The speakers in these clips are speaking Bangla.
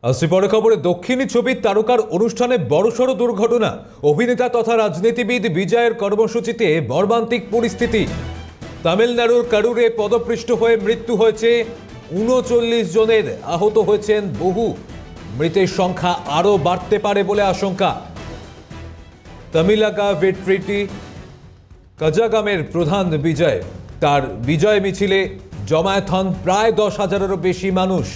আসছে বড় খবরে দক্ষিণী ছবির তারকার অনুষ্ঠানে বড়সড় দুর্ঘটনা। অভিনেতা তথা রাজনীতিবিদ বিজয়ের কর্মসূচিতে মর্মান্তিক পরিস্থিতি। তামিলনাড়ুর কারুরে পদপৃষ্ঠ হয়ে মৃত্যু হয়েছে ৩৯ জনের, আহত হয়েছেন বহু। মৃতের সংখ্যা আরও বাড়তে পারে বলে আশঙ্কা। তামিলাকা ভেট্রিটি কাজাগামের প্রধান বিজয়, তার বিজয় মিছিলে জমায়েত হন প্রায় 10,000-এরও বেশি মানুষ।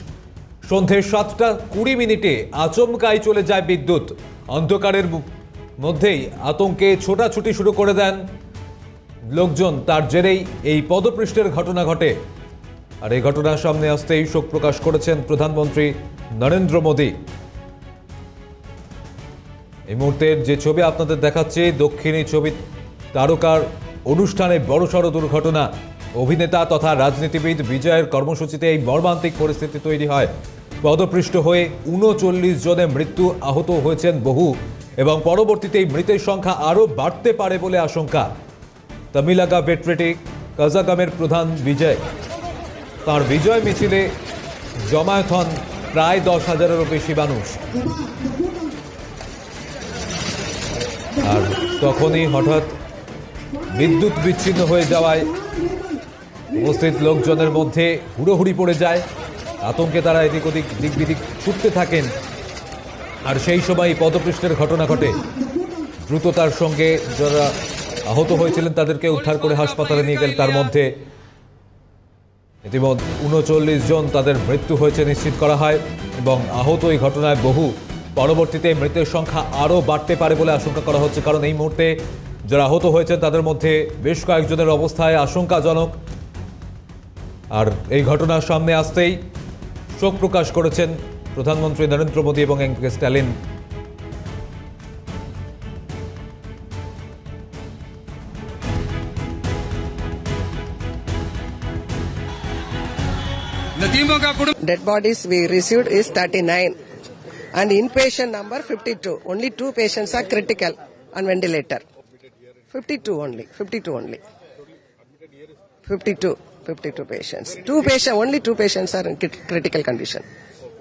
সন্ধে 7:20 আচমকাই চলে যায় বিদ্যুৎ। অন্ধকারের মধ্যেই আতঙ্কে ছোটাছুটি শুরু করে দেন লোকজন। তার জেরেই এই পদপৃষ্ঠের ঘটনা ঘটে। আর এই ঘটনার সামনে আসতেই শোক প্রকাশ করেছেন প্রধানমন্ত্রী নরেন্দ্র মোদী। এই মুহূর্তের যে ছবি আপনাদের দেখাচ্ছে, দক্ষিণী ছবি তারকার অনুষ্ঠানে বড়সড় দুর্ঘটনা। অভিনেতা তথা রাজনীতিবিদ বিজয়ের কর্মসূচিতে এই মর্মান্তিক পরিস্থিতি তৈরি হয়। পদপৃষ্ঠ হয়ে ৩৯ জনের মৃত্যু, আহত হয়েছেন বহু এবং পরবর্তীতে এই মৃতের সংখ্যা আরও বাড়তে পারে বলে আশঙ্কা। তামিলাকা ভেট্রিটি কাজাগামের প্রধান বিজয়, তার বিজয় মিছিলে জমায়েত হন প্রায় 10,000-এরও বেশি মানুষ। আর তখনই হঠাৎ বিদ্যুৎ বিচ্ছিন্ন হয়ে যাওয়ায় উপস্থিত লোকজনের মধ্যে হুড়োহুড়ি পড়ে যায়। আতঙ্কে তারা এদিক ওদিক দিক বিদিক ছুটতে থাকেন। আর সেই সময় পদপৃষ্ঠের ঘটনা ঘটে। দ্রুততার সঙ্গে যারা আহত হয়েছিলেন তাদেরকে উদ্ধার করে হাসপাতালে নিয়ে গেলেন। তার মধ্যে ইতিমধ্যে ৩৯ জন, তাদের মৃত্যু হয়েছে নিশ্চিত করা হয় এবং আহত এই ঘটনায় বহু। পরবর্তীতে মৃতের সংখ্যা আরও বাড়তে পারে বলে আশঙ্কা করা হচ্ছে, কারণ এই মুহূর্তে যারা আহত হয়েছেন তাদের মধ্যে বেশ কয়েকজনের অবস্থায় আশঙ্কাজনক। আর এই ঘটনার সামনে আসতেই শোক প্রকাশ করেছেন প্রধানমন্ত্রী নরেন্দ্র মোদী এবং MK. Stalin. Dead bodies we received is 39 and inpatient number 52. Only 2 patients are critical on ventilator. 52 only. 52 patients. Only 2 patients are in critical condition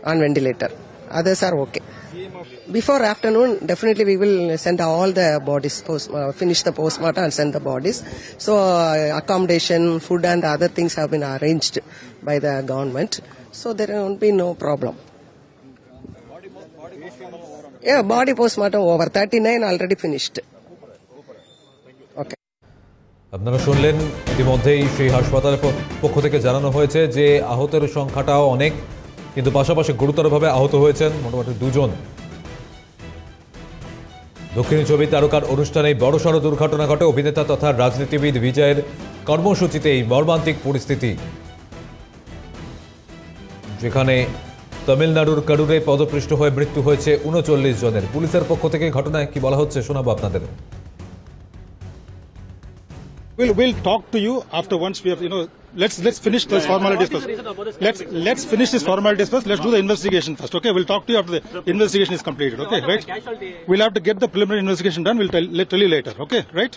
on ventilator. Others are okay. Before afternoon, definitely we will send all the bodies, finish the postmortem and send the bodies. So accommodation, food and other things have been arranged by the government. So there won't be no problem. Yeah, body postmortem over. 39 already finished. Okay. আপনারা শুনলেন, ইতিমধ্যেই সেই হাসপাতালের পক্ষ থেকে জানানো হয়েছে যে আহতের সংখ্যাটাও অনেক, কিন্তু পাশাপাশি গুরুতরভাবে আহত হয়েছেন মোটামুটি 2 জন। দক্ষিণী ছবি তারকার অনুষ্ঠানে বড়সড় দুর্ঘটনা ঘটে। অভিনেতা তথা রাজনীতিবিদ বিজয়ের কর্মসূচিতে এই মর্মান্তিক পরিস্থিতি, যেখানে তামিলনাড়ুর কারুরে পদপৃষ্ঠ হয়ে মৃত্যু হয়েছে ৩৯ জনের। পুলিশের পক্ষ থেকে ঘটনায় কি বলা হচ্ছে শোনাবো আপনাদের। We'll talk to you after once we have, let's finish this formalities first. Let's finish this formalities first. Let's do the investigation first, okay? We'll talk to you after the investigation is completed, okay? Right? We'll have to get the preliminary investigation done. We'll tell you later, okay? Right?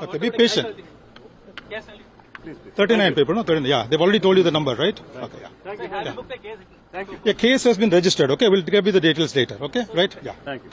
Okay, be patient. 39 people, no? 39, yeah. They've already told you the number, right? Okay, yeah. Yeah, case has been registered, okay? We'll give you the details later, okay? Right? Yeah. Thank you.